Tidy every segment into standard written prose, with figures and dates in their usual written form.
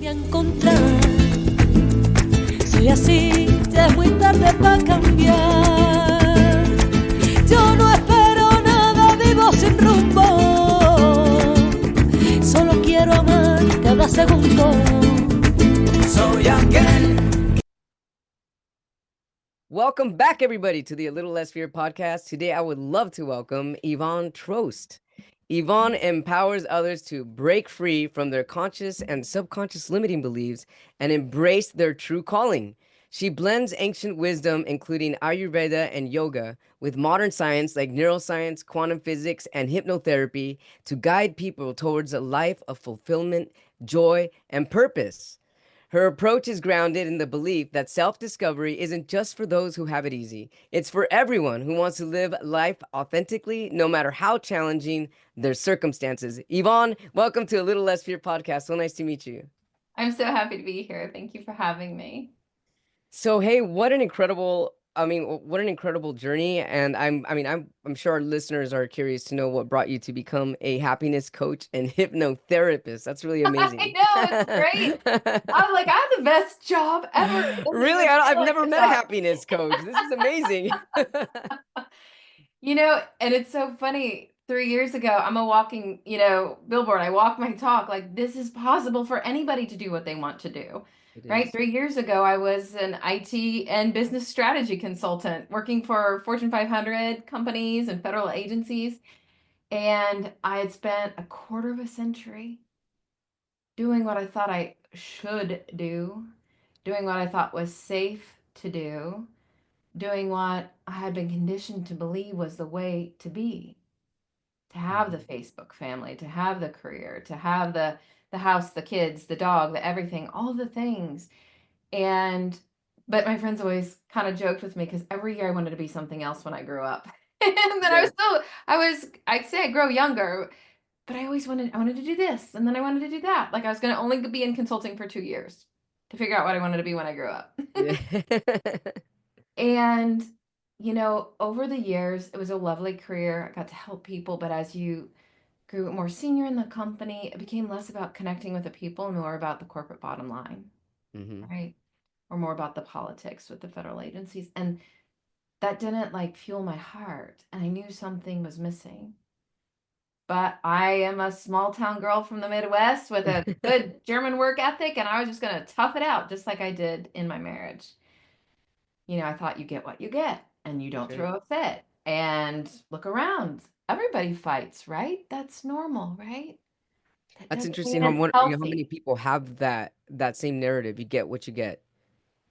de encontrar. Soy así, ya es muy tarde para cambiar. Yo no espero nada, vivo sin rumbo. Solo quiero amar cada segundo. Soy aquel. Welcome back, everybody, to the A Little Less Fear podcast. Today, I would love to welcome Yvonne Trost. Yvonne empowers others to break free from their conscious and subconscious limiting beliefs and embrace their true calling. She blends ancient wisdom, including Ayurveda and Yoga, with modern science like neuroscience, quantum physics, and hypnotherapy to guide people towards a life of fulfillment, joy, and purpose. Her approach is grounded in the belief that self discovery isn't just for those who have it easy. It's for everyone who wants to live life authentically, no matter how challenging their circumstances. Yvonne, welcome to A Little Less Fear podcast. So nice to meet you. I'm so happy to be here. Thank you for having me. So, hey, what an incredible. What an incredible journey, and I'm sure our listeners are curious to know what brought you to become a happiness coach and hypnotherapist. That's really I amazing. know, it's great. I was like, I have the best job ever. It doesn't Really, even I've feel like never a met a job. happiness coach. This is amazing. And it's so funny. 3 years ago, I'm a walking, billboard. I walk my talk. Like, this is possible for anybody to do what they want to do. It Right? is. 3 years ago, I was an IT and business strategy consultant working for Fortune 500 companies and federal agencies. And I had spent a quarter of a century doing what I thought I should do, doing what I thought was safe to do, doing what I had been conditioned to believe was the way to be, to have the Mhm. Facebook family, to have the career, to have the house, the kids, the dog, the everything, all the things. And but my friends always kind of joked with me because every year I wanted to be something else when I grew up. And then Yeah. I'd say I grow younger, but I wanted to do this, and then I wanted to do that. Like I was going to only be in consulting for 2 years to figure out what I wanted to be when I grew up. Yeah. And, over the years, it was a lovely career. I got to help people, but as you grew more senior in the company, it became less about connecting with the people and more about the corporate bottom line, Hmm. right? Or more about the politics with the federal agencies. And that didn't like fuel my heart. And I knew something was missing. But I am a small town girl from the Midwest with a good German work ethic, and I was just going to tough it out just like I did in my marriage. I thought you get what you get and you don't Sure. throw a fit. And look around. Everybody fights, right? That's normal, right? That That's doesn't interesting mean how it's how many healthy. people have that same narrative. You get what you get.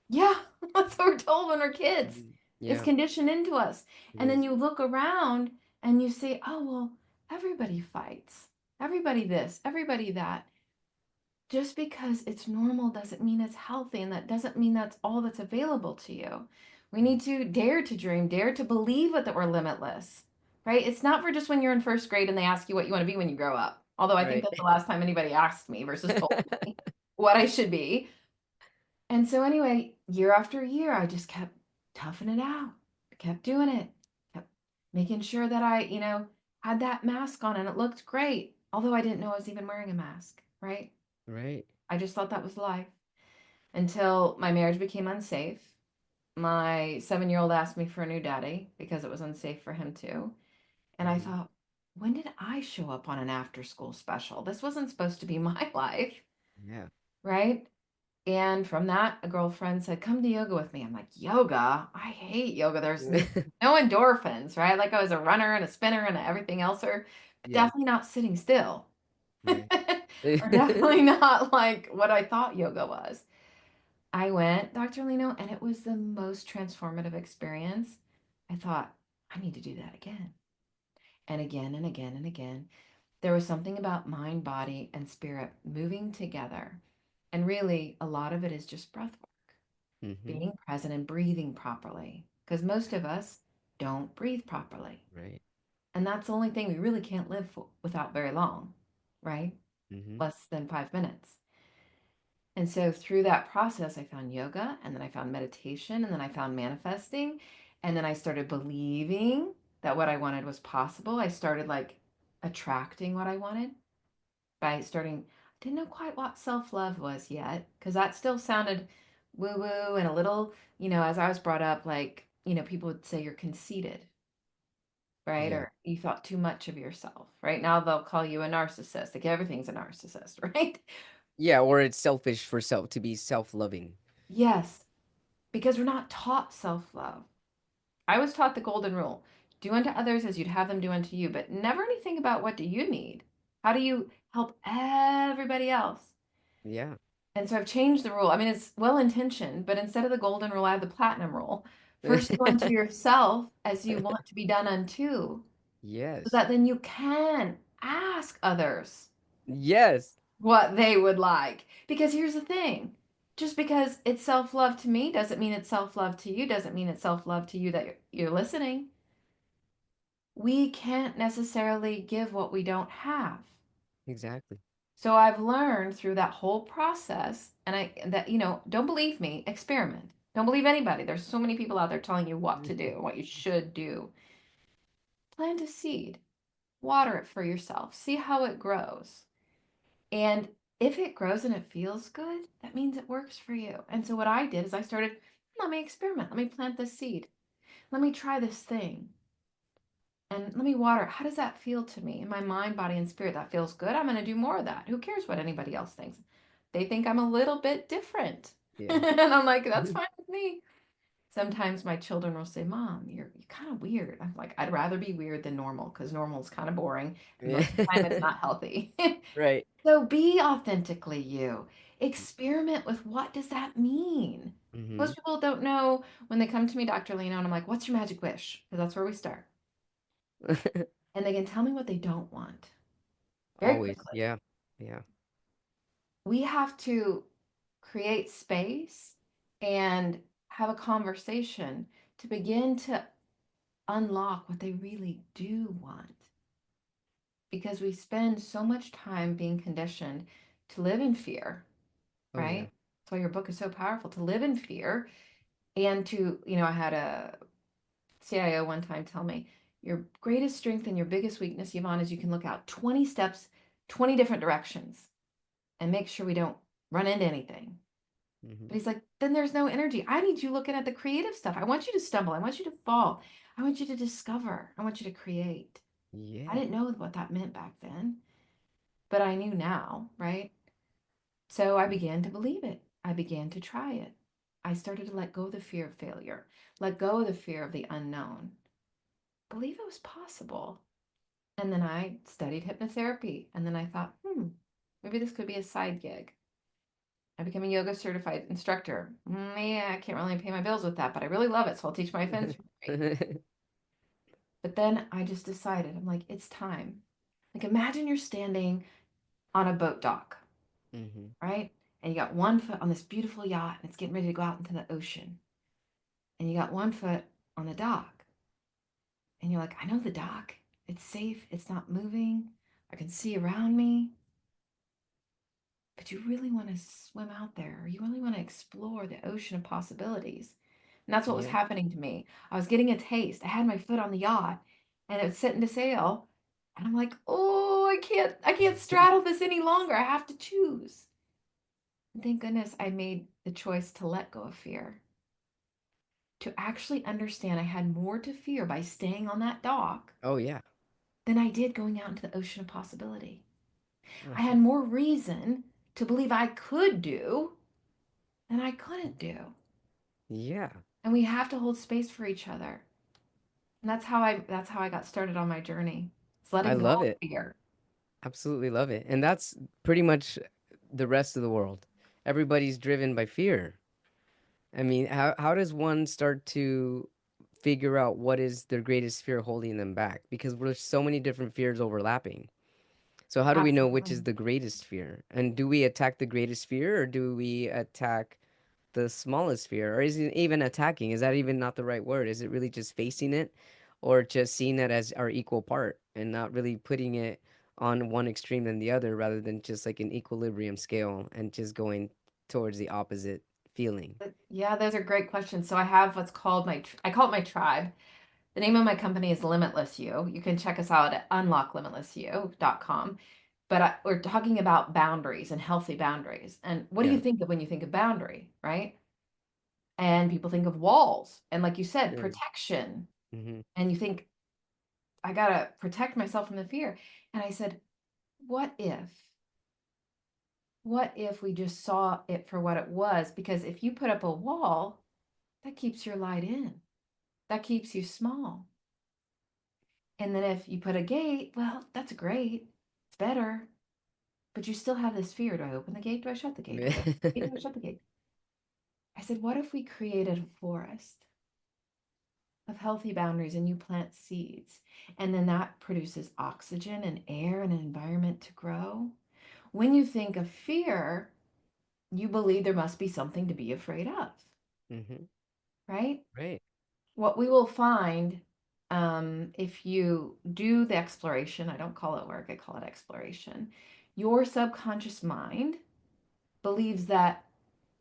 Yeah, that's what we're told when we're kids. Mhm. It's Yeah, conditioned into us. it And then is. you look around and you say, oh, well, everybody fights. Everybody this, everybody that. Just because it's normal doesn't mean it's healthy, and that doesn't mean that's all that's available to you. We Mm. need to dare to dream, dare to believe that we're limitless, right? It's not for just when you're in first grade and they ask you what you want to be when you grow up. Although I think Right. that's the last time anybody asked me versus told me what I should be. And so anyway, year after year, I just kept toughing it out. I kept doing it, kept making sure that I, had that mask on and it looked great. Although I didn't know I was even wearing a mask, right? Right. I just thought that was life until my marriage became unsafe. My 7-year-old asked me for a new daddy because it was unsafe for him too. And I Hmm. thought, when did I show up on an after school special? This wasn't supposed to be my life, Yeah. right? And from that, a girlfriend said, come to yoga with me. I'm like, yoga? I hate yoga. There's no endorphins, right? Like I was a runner and a spinner and everything else, or Yeah. definitely not sitting still. Right. Or definitely not like what I thought yoga was. I went, Dr. Lino, and it was the most transformative experience. I thought, I need to do that again and again and again and again. There was something about mind, body, and spirit moving together. And really, a lot of it is just breath work, Hmm. being present and breathing properly. Because most of us don't breathe properly. Right. And that's the only thing we really can't live without very long, right? Hmm. Less than 5 minutes. And so through that process, I found yoga, and then I found meditation, and then I found manifesting, and then I started believing that what I wanted was possible. I started like attracting what I wanted by starting. Didn't know quite what self-love was yet, because that still sounded woo-woo and a little, as I was brought up, like, people would say you're conceited, right? Yeah. Or you thought too much of yourself, right? Now they'll call you a narcissist. Like everything's a narcissist, right? Yeah, or it's selfish for self to be self-loving. Yes, because we're not taught self-love. I was taught the golden rule. Do unto others as you'd have them do unto you, but never anything about what do you need? How do you help everybody else? Yeah. And so I've changed the rule. I mean, it's well intentioned, but instead of the golden rule, I have the platinum rule. First, do unto yourself as you want to be done unto, so Yes. that then you can ask others Yes. what they would like. Because here's the thing, just because it's self love to me doesn't mean it's self love to you, doesn't mean it's self love to you that you're listening. We can't necessarily give what we don't have. Exactly. So I've learned through that whole process, and don't believe me, experiment. Don't believe anybody. There's so many people out there telling you what to do, what you should do. Plant a seed, water it for yourself, see how it grows. And if it grows and it feels good, that means it works for you. And so what I did is I started, let me experiment. Let me plant this seed. Let me try this thing. And let me water it. How does that feel to me in my mind, body, and spirit? That feels good. I'm going to do more of that. Who cares what anybody else thinks? They think I'm a little bit different. Yeah. And I'm like, that's fine with me. Sometimes my children will say, Mom, you're kind of weird. I'm like, I'd rather be weird than normal because normal is kind of boring. And Yeah. most of the time, it's not healthy. Right. So be authentically you. Experiment with what does that mean? Mm-hmm. Most people don't know when they come to me, Dr. Leno, and I'm like, what's your magic wish? Because that's where we start. And they can tell me what they don't want very Always. quickly. Yeah. Yeah. We have to create space and have a conversation to begin to unlock what they really do want. Because we spend so much time being conditioned to live in fear, Oh yeah. right? That's why your book is so powerful, to live in fear and to, I had a CIO one time tell me, your greatest strength and your biggest weakness, Yvonne, is you can look out 20 steps, 20 different directions and make sure we don't run into anything. Mm-hmm. But he's like, then there's no energy. I need you looking at the creative stuff. I want you to stumble. I want you to fall. I want you to discover. I want you to create. I Yeah. didn't know what that meant back then, but I knew now, right? So I began to believe it. I began to try it. I started to let go of the fear of failure, let go of the fear of the unknown, believe it was possible. And then I studied hypnotherapy. And then I thought, maybe this could be a side gig. I became a yoga certified instructor. Yeah, I can't really pay my bills with that, but I really love it. So I'll teach my friends for free. But then I just decided, I'm like, it's time. Like, imagine you're standing on a boat dock, Mm-hmm. right? And you got one foot on this beautiful yacht and it's getting ready to go out into the ocean. And you got one foot on the dock. And you're like, I know the dock. It's safe. It's not moving. I can see around me. But you really want to swim out there, or you really want to explore the ocean of possibilities. And that's what was Yeah. happening to me. I was getting a taste. I had my foot on the yacht and it was setting to sail. And I'm like, oh, I can't straddle this any longer. I have to choose. And thank goodness I made the choice to let go of fear. To actually understand I had more to fear by staying on that dock Oh yeah. than I did going out into the ocean of possibility. I Uh-huh. had more reason to believe I could do than I couldn't do. Yeah. And we have to hold space for each other. And that's how I got started on my journey. It's I letting go love of it. fear. Absolutely love it. And that's pretty much the rest of the world. Everybody's driven by fear. I mean, how does one start to figure out what is their greatest fear holding them back? Because there's so many different fears overlapping. So how do we know which Absolutely. is the greatest fear? And do we attack the greatest fear or do we attack the smallest fear? Or is it even attacking? Is that even not the right word? Is it really just facing it or just seeing it as our equal part and not really putting it on one extreme than the other rather than just like an equilibrium scale and just going towards the opposite feeling? Yeah, those are great questions. So I have what's called I call it my tribe. The name of my company is Limitless You. You can check us out at unlocklimitlessyou.com. But we're talking about boundaries and healthy boundaries. And what do you Yeah. think of when you think of boundary, right? And people think of walls and, like you said, Sure. protection. Mm-hmm. And you think, I gotta protect myself from the fear. And I said, what if? What if we just saw it for what it was? Because if you put up a wall, that keeps your light in. That keeps you small. And then if you put a gate, well, that's great. It's better. But you still have this fear. Do I open the gate? Do I shut the gate? Do I open the gate? Do I shut the gate? I said, what if we created a forest of healthy boundaries and you plant seeds? And then that produces oxygen and air and an environment to grow. When you think of fear, you believe there must be something to be afraid of, Mm-hmm. right? Right. What we will find, if you do the exploration, I don't call it work, I call it exploration. Your subconscious mind believes that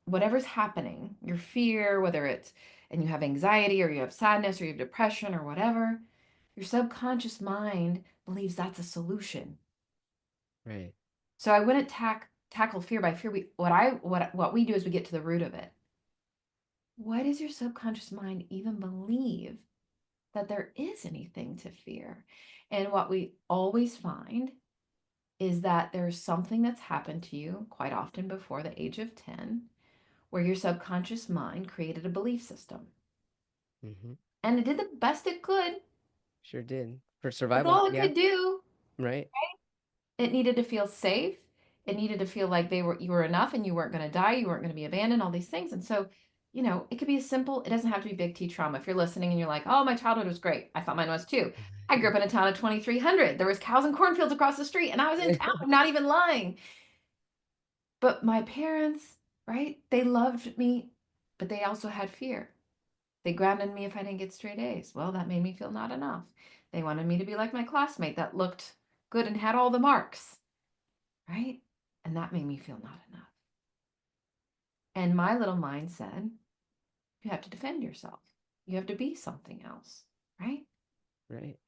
whatever's happening, your fear, whether it's, and you have anxiety or you have sadness or you have depression or whatever, your subconscious mind believes that's a solution. Right. So I wouldn't tackle fear by fear. What we do is we get to the root of it. Why does your subconscious mind even believe that there is anything to fear? And what we always find is that there's something that's happened to you quite often before the age of 10, where your subconscious mind created a belief system. Mm-hmm. And it did the best it could. Sure did. For That's survival. all it Yeah. could do. Right. It needed to feel safe. It needed to feel like you were enough and you weren't going to die, you weren't going to be abandoned, all these things. And so, it could be as simple, it doesn't have to be big T trauma. If you're listening and you're like, "Oh, my childhood was great." I thought mine was too. I grew up in a town of 2,300. There was cows and cornfields across the street and I was in town. I'm not even lying. But my parents, right? They loved me, but they also had fear. They grounded me if I didn't get straight A's. Well, that made me feel not enough. They wanted me to be like my classmate that looked good and had all the marks, right? And that made me feel not enough. And my little mind said, you have to defend yourself. You have to be something else, right? Right.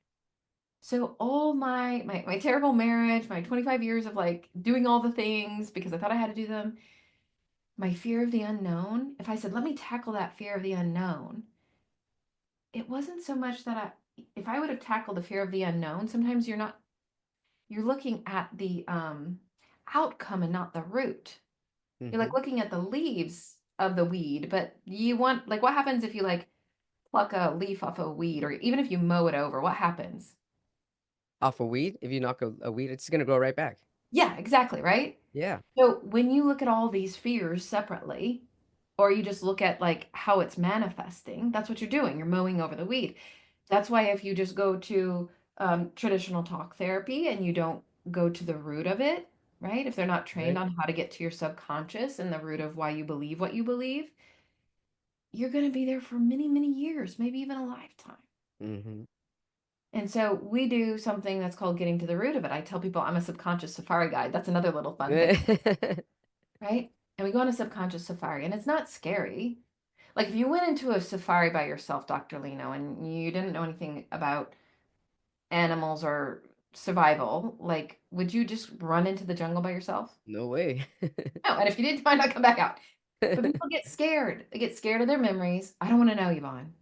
So all my terrible marriage, my 25 years of like doing all the things because I thought I had to do them, my fear of the unknown, if I said, let me tackle that fear of the unknown, it wasn't so much that if I would have tackled the fear of the unknown, sometimes you're looking at the outcome and not the root. You're Mm-hmm. like looking at the leaves of the weed, but you want, like, what happens if you like pluck a leaf off a weed, or even if you mow it over, what happens? Off a weed. If you knock a weed, it's gonna grow right back. Yeah, exactly, right? Yeah. So when you look at all these fears separately, or you just look at like how it's manifesting, that's what you're doing. You're mowing over the weed. That's why if you just go to traditional talk therapy and you don't go to the root of it, right? If they're not trained Right. on how to get to your subconscious and the root of why you believe what you believe, you're going to be there for many, many years, maybe even a lifetime. Mm-hmm. And so we do something that's called getting to the root of it. I tell people I'm a subconscious safari guide. That's another little fun thing, right? And we go on a subconscious safari, and it's not scary. Like if you went into a safari by yourself, Dr. Lino, and you didn't know anything about animals or survival, like would you just run into the jungle by yourself? No way. No. And if you did, might not come back out. But people get scared. They get scared of their memories. I don't want to know, Yvonne.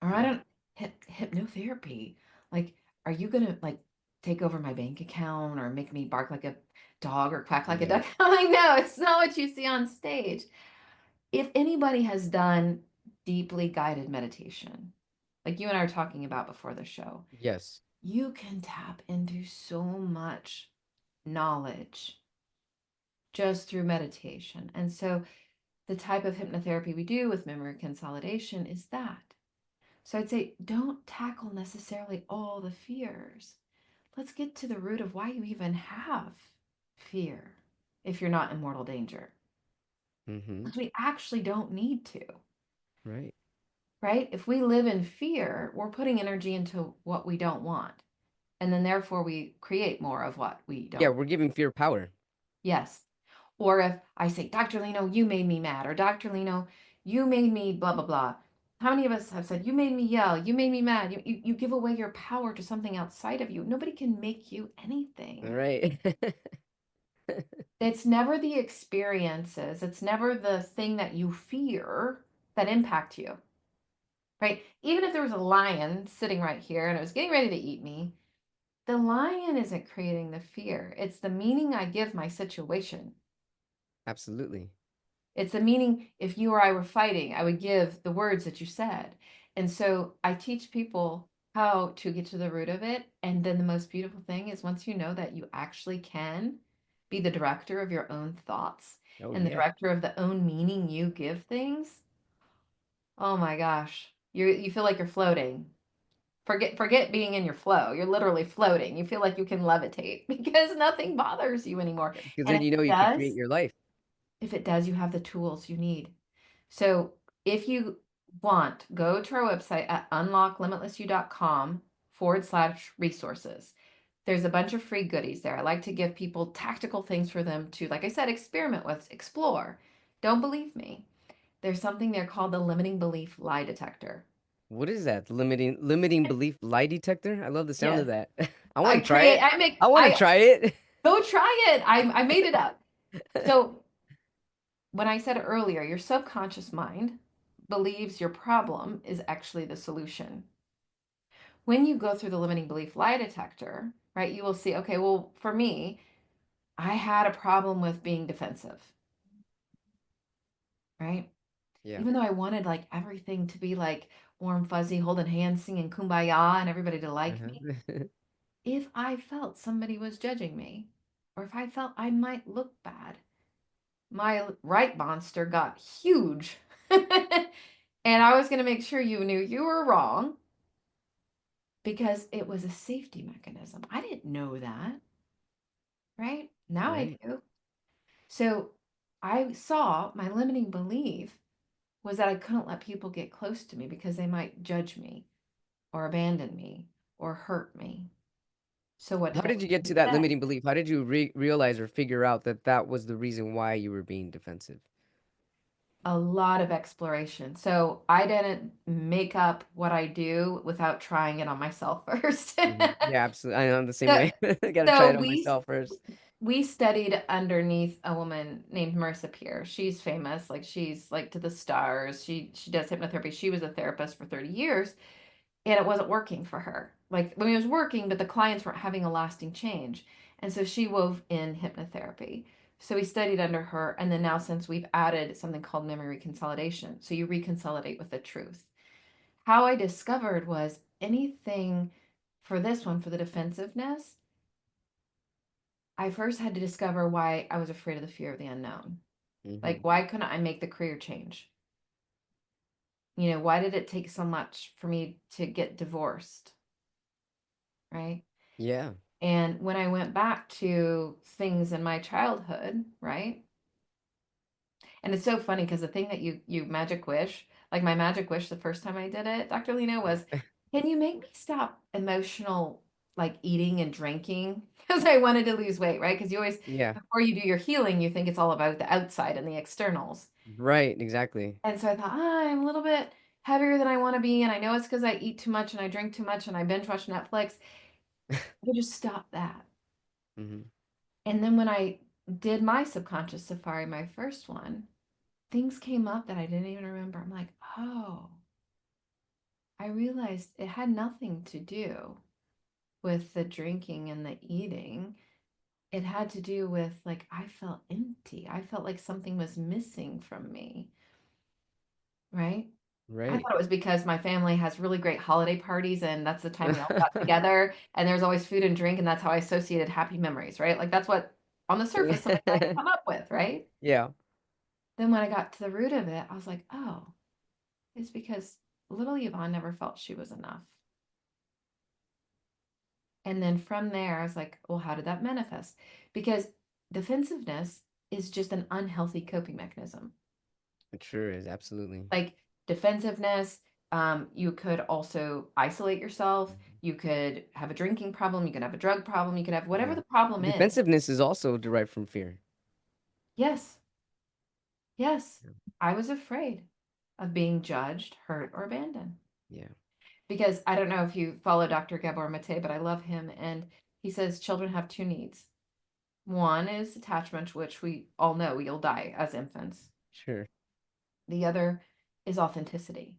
Or I Yeah. don't hypnotherapy. Like, are you gonna like take over my bank account or make me bark like a dog or quack like a Yeah. duck? I'm like, no, it's not what you see on stage. If anybody has done deeply guided meditation, like you and I were talking about before the show, Yes. you can tap into so much knowledge just through meditation. And so the type of hypnotherapy we do with memory consolidation is that. So I'd say don't tackle necessarily all the fears. Let's get to the root of why you even have fear if you're not in mortal danger. Mm-hmm. Because we actually don't need to, Right. right? If we live in fear, we're putting energy into what we don't want. And then therefore we create more of what we Yeah, don't. we're giving fear power. Yes. Or if I say, Dr. Lino, you made me mad, or Dr. Lino, you made me blah, blah, blah. How many of us have said, you made me yell, you made me mad, you give away your power to something outside of you? Nobody can make you anything. Right. It's never the experiences, it's never the thing that you fear that impact you, right? Even if there was a lion sitting right here and it was getting ready to eat me, the lion isn't creating the fear. It's the meaning I give my situation. Absolutely. It's the meaning, if you or I were fighting, I would give the words that you said. And so I teach people how to get to the root of it. And then the most beautiful thing is once you know that you actually can be the director of your own thoughts Oh, and the yeah. director of the own meaning you give things. Oh my gosh. You feel like you're floating. Forget being in your flow. You're literally floating. You feel like you can levitate because nothing bothers you anymore. Because And then if you know it you could create does, your life. you have the tools you need. So if you want, go to our website at unlocklimitlessyou.com/resources. There's a bunch of free goodies there. I like to give people tactical things for them to, like I said, experiment with, explore. Don't believe me. There's something there called the limiting belief lie detector. What is that? Limiting belief lie detector? I love the sound of Yes. that. I want to try it. I want to I try it. go try it. I made it up. So when I said earlier, your subconscious mind believes your problem is actually the solution. When you go through the limiting belief lie detector, right, you will see, okay, well, for me, I had a problem with being defensive, right? Yeah. Even though I wanted like everything to be like warm, fuzzy, holding hands, singing kumbaya, and everybody to like me, Uh-huh. if I felt somebody was judging me, or if I felt I might look bad, my right monster got huge. And I was going to make sure you knew you were wrong because it was a safety mechanism. I didn't know that, right? Now I Right. do. So I saw my limiting belief was that I couldn't let people get close to me because they might judge me or abandon me or hurt me. So what How did I did you do get to that instead? limiting belief? How did you realize or figure out that that was the reason why you were being defensive? A lot of exploration. So I didn't make up what I do without trying it on myself first. Yeah, absolutely. I know I'm the same So, way. I got to try so it on myself first. we studied underneath a woman named Marissa Peer. She's famous, like she's like to the stars. She does hypnotherapy. She was a therapist for 30 years and it wasn't working for her. Like I mean, it was working, but the clients weren't having a lasting change. And so she wove in hypnotherapy. So we studied under her. And then now, since we've added something called memory reconsolidation, so you reconsolidate with the truth. How I discovered was anything for this one, for the defensiveness, I first had to discover why I was afraid of the fear of the unknown. Like, Hmm. why couldn't I make the career change? You know, why did it take so much for me to get divorced? Right. Yeah. And when I went back to things in my childhood, right? And it's so funny because the thing that you magic wish, like my magic wish the first time I did it, Dr. Lena, was, can you make me stop emotional like eating and drinking? Because I wanted to lose weight, right? Because you always, Yeah. before you do your healing, you think it's all about the outside and the externals. Right. Exactly. And so I thought, I'm a little bit heavier than I want to be. And I know it's because I eat too much and I drink too much and I binge watch Netflix. I just stop that. Hmm. And then when I did my subconscious safari, my first one, things came up that I didn't even remember. I'm like, oh, I realized it had nothing to do with the drinking and the eating. It had to do with like, I felt empty. I felt like something was missing from me. Right. I Right. thought it was because my family has really great holiday parties and that's the time we all got together and there's always food and drink and that's how I associated happy memories, right? Like that's what on the surface something I could come up with, right? Yeah. Then when I got to the root of it, I was like, oh, it's because little Yvonne never felt she was enough. And then from there, I was like, well, how did that manifest? Because defensiveness is just an unhealthy coping mechanism. It sure is. Absolutely. Like defensiveness, you could also isolate yourself. Mhm. You could have a drinking problem. You could have a drug problem. You could have whatever Yeah. the problem is. Defensiveness is also derived from fear. Yes, yes, Yeah. I was afraid. of being judged, hurt, or abandoned. Yeah. Because I don't know if you follow Dr. Gabor Mate, but I love him. And he says children have two needs. One is attachment, which we all know you'll die as infants. Sure. The other is authenticity.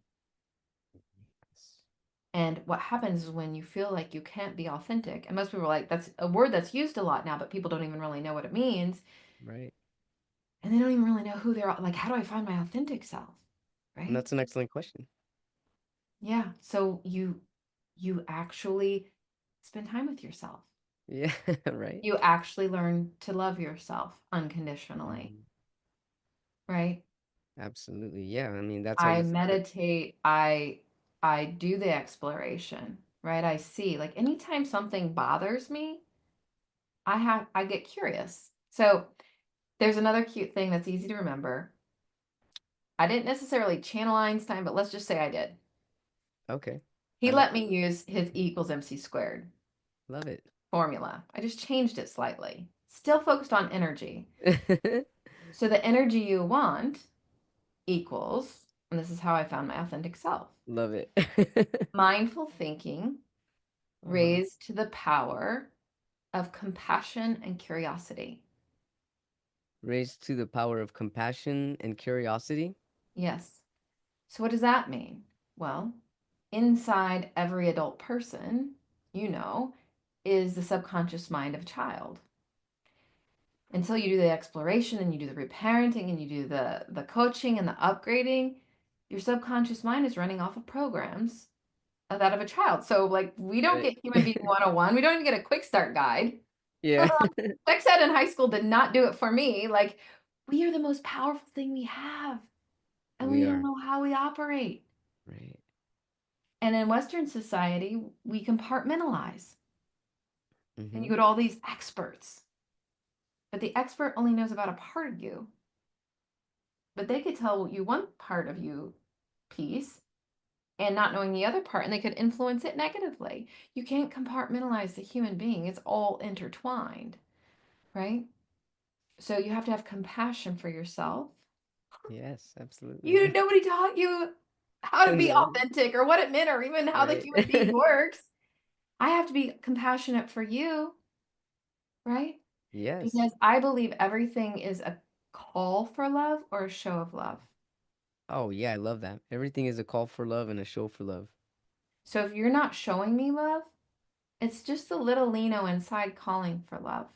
And what happens is when you feel like you can't be authentic, and most people are like, that's a word that's used a lot now, but people don't even really know what it means. Right. And they don't even really know who they're like, how do I find my authentic self? And Right? that's an excellent question. Yeah. So you actually spend time with yourself. Yeah. Right. You actually learn to love yourself unconditionally. Mhm. Right? Absolutely. Yeah. I mean, that's how I you start. meditate, I do the exploration, right? I see like anytime something bothers me, I get curious. So there's another cute thing that's easy to remember. I didn't necessarily channel Einstein, but let's just say I did. Okay. He I like let me use his E equals MC squared love it. formula. I just changed it slightly. Still focused on energy. So the energy you want equals, and this is how I found my authentic self. Love it. Mindful thinking Uh-huh. raised to the power of compassion and curiosity. Raised to the power of compassion and curiosity. Yes. So what does that mean? Well, inside every adult person, is the subconscious mind of a child. Until you do the exploration and you do the reparenting and you do the coaching and the upgrading, your subconscious mind is running off of programs of that of a child. So like we don't Right. get human being 101. We don't even get a quick start guide. Yeah. Sex ed in high school did not do it for me. Like we are the most powerful thing we have. And We we don't are. know how we operate. Right. And in Western society, we compartmentalize. And you Mm-hmm. go to all these experts. But the expert only knows about a part of you. But they could tell you one part of you piece and not knowing the other part, and they could influence it negatively. You can't compartmentalize the human being. It's all intertwined, right? So you have to have compassion for yourself. Yes, absolutely. You Nobody taught you how to be No. authentic or what it meant or even how the Right. human being works. I have to be compassionate for you, right? Yes. Because I believe everything is a call for love or a show of love. Oh, yeah, I love that. Everything is a call for love and a show for love. So if you're not showing me love, it's just the little Lino inside calling for love.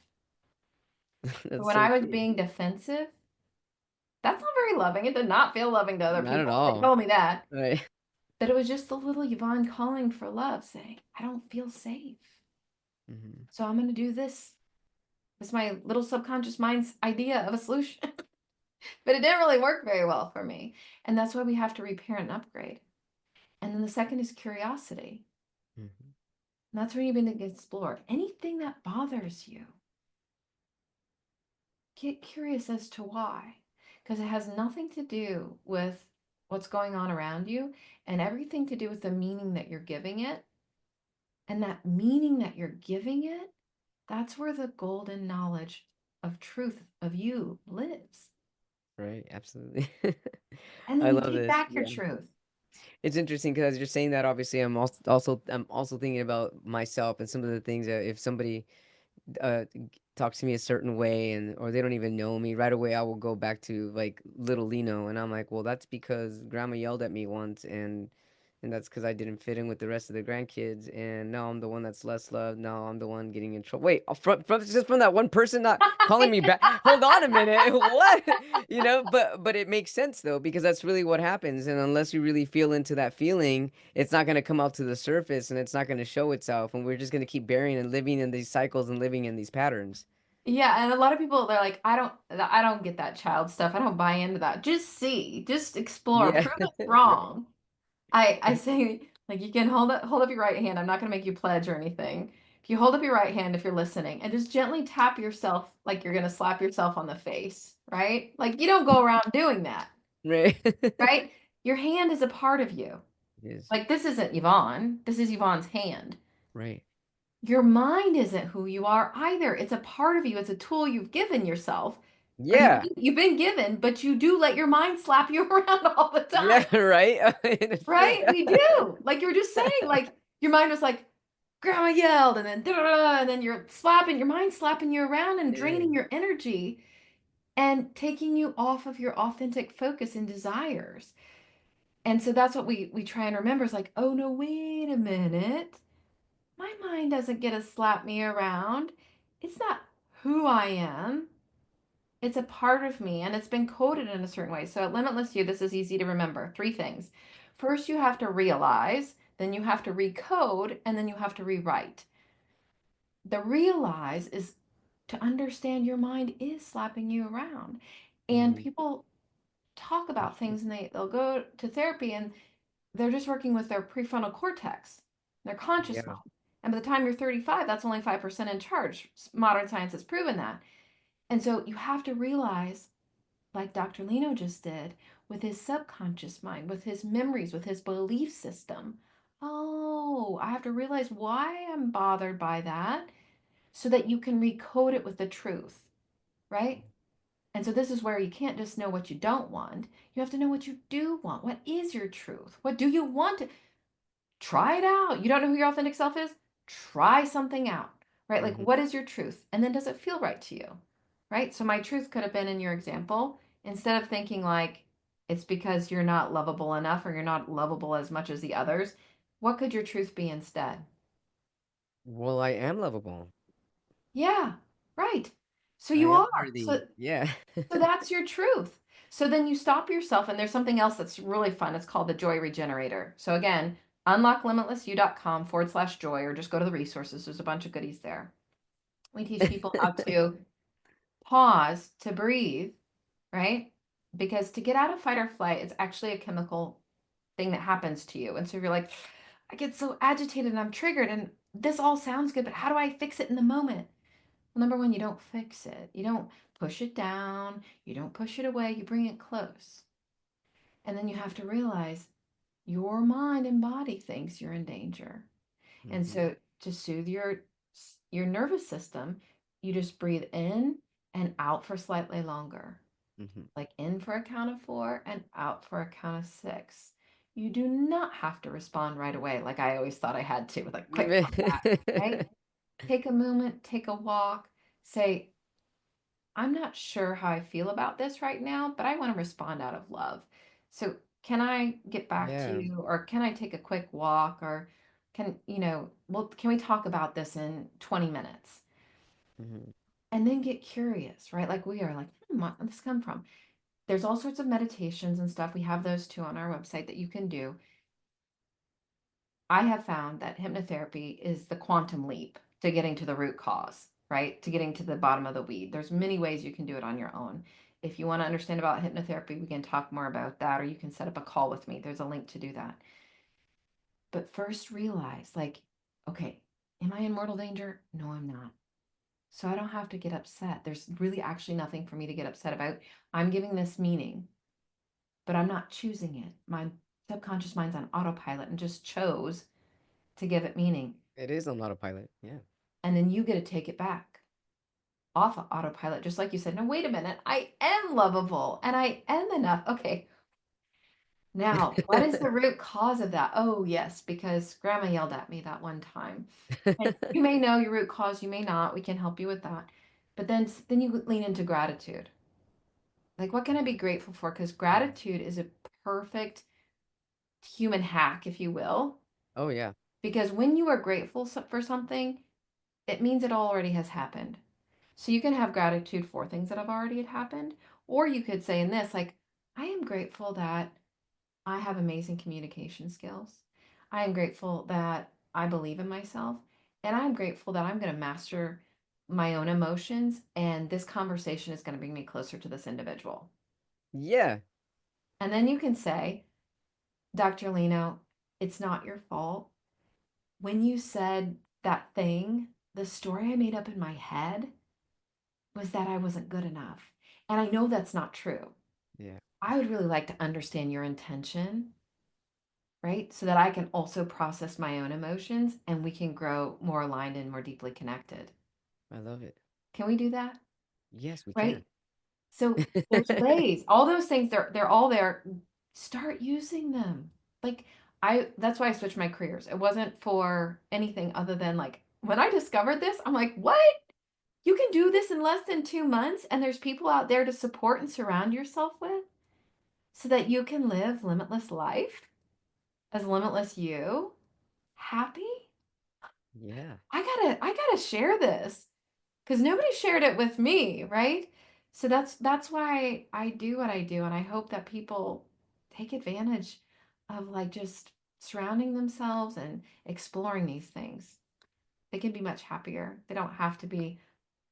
So That's when so I was true. being defensive, that's not very loving. It did not feel loving to other Not at people. They all. told me that. Right. But it was just the little Yvonne calling for love, saying, I don't feel safe. Mm-hmm. So I'm going to do this. It's my little subconscious mind's idea of a solution. But it didn't really work very well for me. And that's why we have to reparent and upgrade. And then the second is curiosity. Mm-hmm. And that's where you begin to explore anything that bothers you. Get curious as to why, because it has nothing to do with what's going on around you and everything to do with the meaning that you're giving it. And that meaning that you're giving it, that's where the golden knowledge of truth of you lives. Right. Absolutely. And then I you love take this. back your Yeah. truth. It's interesting because you're saying that obviously I'm also thinking about myself and some of the things that if somebody talks to me a certain way and or they don't even know me right away, I will go back to like little Lino and I'm like, well, that's because grandma yelled at me once and that's because I didn't fit in with the rest of the grandkids and now I'm the one that's less loved. Now I'm the one getting in trouble. Wait, from just from that one person not calling me back. Hold on a minute. What? But it makes sense though because that's really what happens and unless you really feel into that feeling, it's not going to come out to the surface and it's not going to show itself and we're just going to keep burying and living in these cycles and living in these patterns. Yeah, and a lot of people they're like, I don't get that child stuff. I don't buy into that. Just explore, Yeah. prove it's Right. wrong. I say like you can hold up your right hand. I'm not gonna make you pledge or anything. If you hold up your right hand if you're listening and just gently tap yourself like you're gonna slap yourself on the face, right? Like you don't go around doing that, Right. right? Your hand is a part of you. It is. Like this isn't Yvonne. This is Yvonne's hand. Right. Your mind isn't who you are either. It's a part of you. It's a tool you've given yourself Or Yeah. you've been given, but you do let your mind slap you around all the time. Yeah, right? It's true. Right? We do. Like you were just saying, like your mind was like, grandma yelled, and then and then you're slapping your mind slapping you around and Yeah. draining your energy and taking you off of your authentic focus and desires. And so that's what we try and remember is like, oh no, wait a minute. My mind doesn't get to slap me around. It's not who I am. It's a part of me and it's been coded in a certain way. So at Limitless You, this is easy to remember. Three things. First, you have to realize, then you have to recode, and then you have to rewrite. The realize is to understand your mind is slapping you around. And Mhm. people talk about things and they'll go to therapy and they're just working with their prefrontal cortex, their conscious Yeah. mind. And by the time you're 35, that's only 5% in charge. Modern science has proven that. And so you have to realize, like Dr. Lino just did, with his subconscious mind, with his memories, with his belief system. Oh, I have to realize why I'm bothered by that so that you can recode it with the truth, right? And so this is where you can't just know what you don't want. You have to know what you do want. What is your truth? What do you want? Try it out. You don't know who your authentic self is? Try something out, right? Like, Mhm. what is your truth? And then does it feel right to you, right? So, my truth could have been in your example, instead of thinking like it's because you're not lovable enough or you're not lovable as much as the others, what could your truth be instead? Well, I am lovable. Yeah, right. So, I you am are. worthy. Yeah. So that's your truth. So then you stop yourself, and there's something else that's really fun. It's called the Joy Regenerator. So again, unlocklimitlessyou.com/joy, or just go to the resources. There's a bunch of goodies there. We teach people how to pause, to breathe, right? Because to get out of fight or flight, it's actually a chemical thing that happens to you. And so you're like, I get so agitated and I'm triggered, and this all sounds good, but how do I fix it in the moment? Well, number one, you don't fix it. You don't push it down. You don't push it away. You bring it close. And then you have to realize your mind and body thinks you're in danger. And Mhm. so to soothe your nervous system, you just breathe in and out for slightly longer. Mhm. Like in for a count of 4 and out for a count of 6. You do not have to respond right away like I always thought I had to with a quick comeback, right? Take a moment, take a walk, say, I'm not sure how I feel about this right now, but I want to respond out of love. So, can I get back to Yeah. you, or can I take a quick walk, or can we talk about this in 20 minutes? Mhm. And then get curious, right? Like we are like, what did this come from? There's all sorts of meditations and stuff. We have those too on our website that you can do. I have found that hypnotherapy is the quantum leap to getting to the root cause, right? To getting to the bottom of the weed. There's many ways you can do it on your own. If you want to understand about hypnotherapy, we can talk more about that, or you can set up a call with me. There's a link to do that. But first realize, like, okay, am I in mortal danger? No, I'm not. So I don't have to get upset. There's really actually nothing for me to get upset about. I'm giving this meaning, but I'm not choosing it. My subconscious mind's on autopilot and just chose to give it meaning. It is on autopilot. Yeah. And then you get to take it back off of autopilot, just like you said. No, wait a minute. I am lovable and I am enough. Okay. Now, what is the root cause of that? Oh, yes, because grandma yelled at me that one time. And you may know your root cause, you may not. We can help you with that. But then you lean into gratitude. Like, what can I be grateful for? Because gratitude is a perfect human hack, if you will. Oh, yeah. Because when you are grateful for something, it means it already has happened. So you can have gratitude for things that have already happened, or you could say in this, like, I am grateful that I have amazing communication skills. I am grateful that I believe in myself, and I'm grateful that I'm going to master my own emotions, and this conversation is going to bring me closer to this individual. Yeah. And then you can say, Dr. Lino, it's not your fault. When you said that thing, the story I made up in my head was that I wasn't good enough. And I know that's not true. Yeah. I would really like to understand your intention, right? So that I can also process my own emotions and we can grow more aligned and more deeply connected. I love it. Can we do that? Yes, we Right? can. So there's ways, all those things, they're all there. Start using them. Like that's why I switched my careers. It wasn't for anything other than like when I discovered this, I'm like, what? You can do this in less than 2 months, and there's people out there to support and surround yourself with so that you can live limitless life as limitless you, happy. Yeah. I gotta share this because nobody shared it with me, right? So that's why I do what I do, and I hope that people take advantage of like just surrounding themselves and exploring these things. They can be much happier. They don't have to be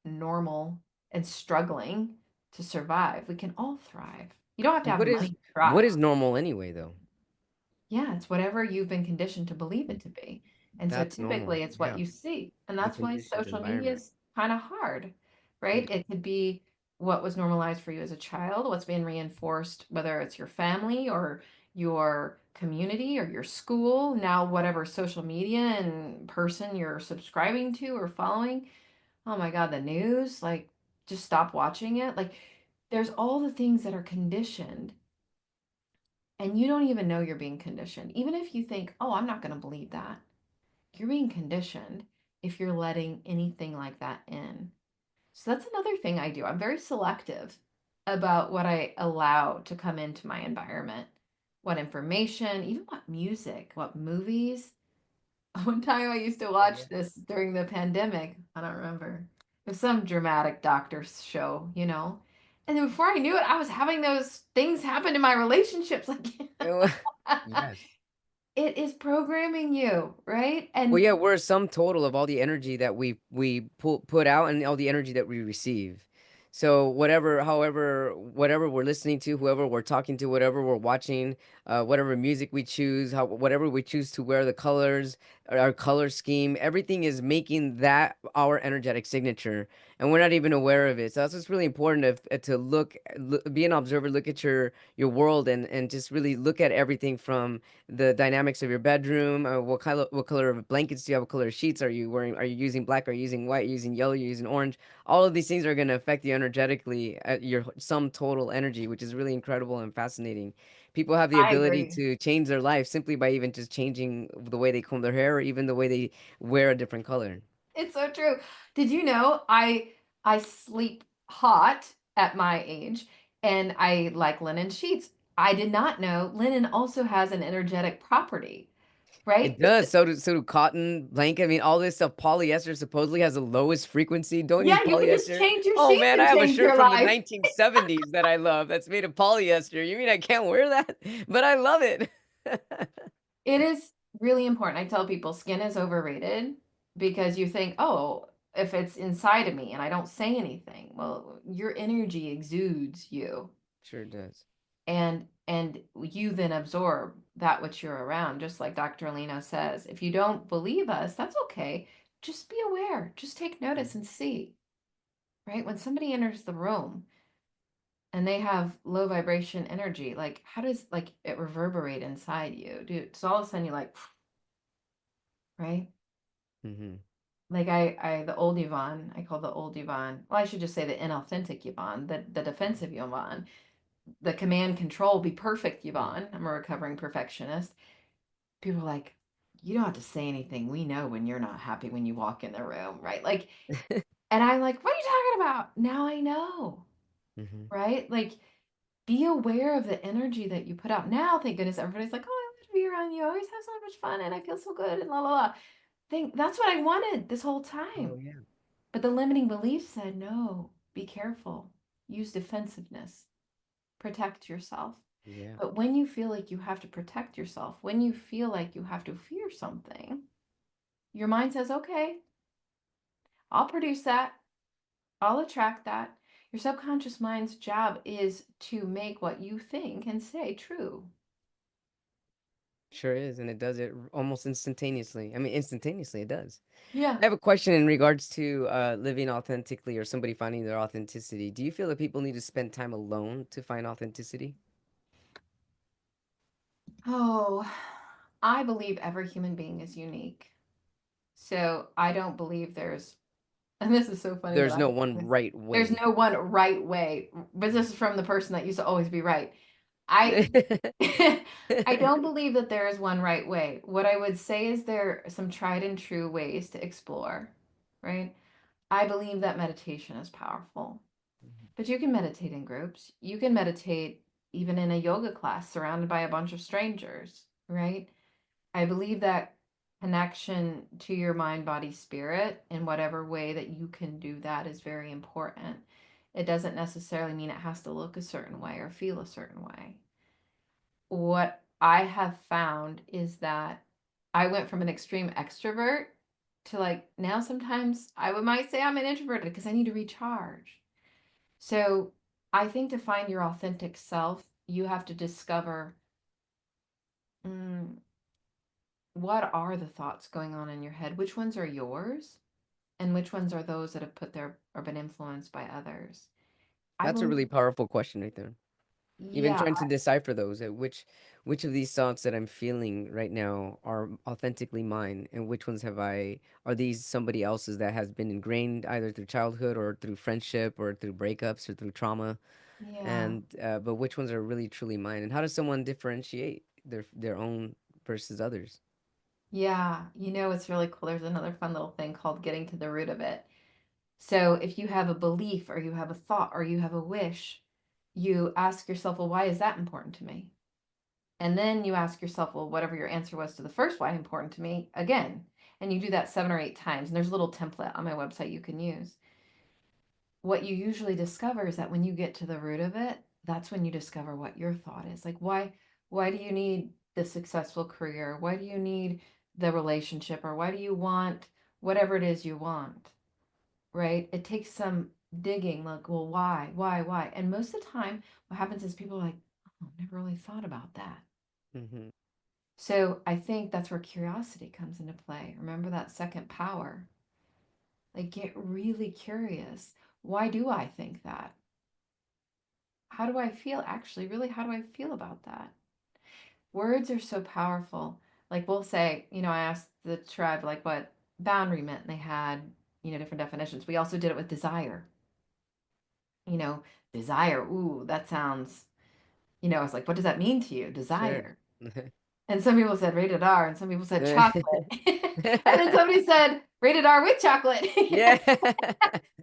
normal and struggling to survive. We can all thrive. You don't have to have What money is to what thrive. is normal anyway, though? Yeah, it's whatever you've been conditioned to believe it to be. And so That's normal. typically it's what Yeah. you see. And The that's why conditioned social media environment. is kind of hard, Yeah. right? It could be what was normalized for you as a child, what's being reinforced, whether it's your family or your community or your school, now whatever social media and person you're subscribing to or following. Oh my God, the news, like just stop watching it. Like there's all the things that are conditioned and you don't even know you're being conditioned. Even if you think, oh, I'm not going to believe that, you're being conditioned if you're letting anything like that in. So that's another thing I do. I'm very selective about what I allow to come into my environment, what information, even what music, what movies. One time I used to Oh, yeah. watch this during the pandemic. I don't remember. It was some dramatic doctor show, you know? And then before I knew it, I was having those things happen in my relationships. Like, Yes. it is programming you, right? Well, And yeah, we're a sum total of all the energy that we put out and all the energy that we receive. So whatever, however, whatever we're listening to, whoever we're talking to, whatever we're watching, whatever music we choose, whatever we choose to wear, the colors, our color scheme, everything is making that our energetic signature, and we're not even aware of it. So that's what's really important to be an observer, look at your world, and just really look at everything from the dynamics of your bedroom. What color of blankets do you have? What color of sheets are you wearing? Are you using black? Are you using white? Are you using yellow? Are you using orange? All of these things are going to affect you energetically at your sum total energy, which is really incredible and fascinating. People have the I ability agree. to change their life simply by even just changing the way they comb their hair or even the way they wear a different color. It's so true. Did you know I sleep hot at my age and I like linen sheets. I did not know linen also has an energetic property, right? It does. So do cotton, blanket. I mean, all this stuff. Polyester supposedly has the lowest frequency. Don't use Yeah, you can just polyester. change your Oh sheets man, I and have a change shirt your from the life. 1970s that I love that's made of polyester. You mean I can't wear that? But I love it. It is really important. I tell people skin is overrated because you think, oh, if it's inside of me and I don't say anything, well, your energy exudes you Sure does. and you then absorb that which you're around, just like Dr. Lino says. If you don't believe us, that's okay. Just be aware. Just take notice and see, right? When somebody enters the room and they have low vibration energy, like how does like it reverberate inside you? Dude, so all of a sudden you're like, right? Mm-hmm. Like I the old Yvonne, I call the old Yvonne. Well, I should just say the inauthentic Yvonne, the defensive Yvonne, the command control be perfect Yvonne. I'm a recovering perfectionist. People are like, you don't have to say anything. We know when you're not happy when you walk in the room, right? Like, and I'm like, what are you talking about? Now I know, Mm-hmm. right? Like, be aware of the energy that you put out. Now, thank goodness, everybody's like, oh, I love to be around you. I always have so much fun and I feel so good and la la la. Think that's what I wanted this whole Oh time. yeah. But the limiting belief said, no, be careful, use defensiveness, protect yourself. Yeah. But when you feel like you have to protect yourself, when you feel like you have to fear something, your mind says, okay, I'll produce that, I'll attract that. Your subconscious mind's job is to make what you think and say true. Sure is, and it does it almost instantaneously. I mean, instantaneously it does. Yeah. I have a question in regards to living authentically or somebody finding their authenticity. Do you feel that people need to spend time alone to find authenticity? Oh, I believe every human being is unique. So I don't believe there's And this is so funny that There's I no say one this. right There's way. no one right way, but this is from the person that used to always be right. I I don't believe that there is one right way. What I would say is there are some tried and true ways to explore, right? I believe that meditation is powerful, but you can meditate in groups. You can meditate even in a yoga class surrounded by a bunch of strangers, right? I believe that connection to your mind, body, spirit in whatever way that you can do that is very important. It doesn't necessarily mean it has to look a certain way or feel a certain way. What I have found is that I went from an extreme extrovert to like now sometimes might say I'm an introvert because I need to recharge. So I think to find your authentic self, you have to discover mm, what are the thoughts going on in your head, which ones are yours, and which ones are those that have put there or been influenced by others. I That's a believe, really powerful question right there. Even yeah, trying to decipher those, which of these thoughts that I'm feeling right now are authentically mine, and which ones are these somebody else's that has been ingrained either through childhood or through friendship or through breakups or through trauma, yeah, and but which ones are really truly mine, and how does someone differentiate their own versus others? yeah. You know, it's really cool. There's another fun little thing called getting to the root of it. So if you have a belief or you have a thought or you have a wish, you ask yourself, well, why is that important to me? And then you ask yourself, well, whatever your answer was to the first why important to me again. And you do that 7 or 8 times. And there's a little template on my website you can use. What you usually discover is that when you get to the root of it, that's when you discover what your thought is. Like why do you need the successful career? Why do you need the relationship? Or why do you want whatever it is you want? Right? It takes some digging, like, well, why? And most of the time, what happens is people are like, oh, I never really thought about that. Hmm. So I think that's where curiosity comes into play. Remember that second power. Like, get really curious. Why do I think that? How do I feel? Actually, really, how do I feel about that? Words are so powerful. Like, we'll say, I asked the tribe, like, what boundary meant, and they had, different definitions. We also did it with desire. You know, desire, ooh, that sounds, I was like, what does that mean to you? Sure. Desire. And some people said rated R, and some people said chocolate. And then somebody said rated R with chocolate. Yeah.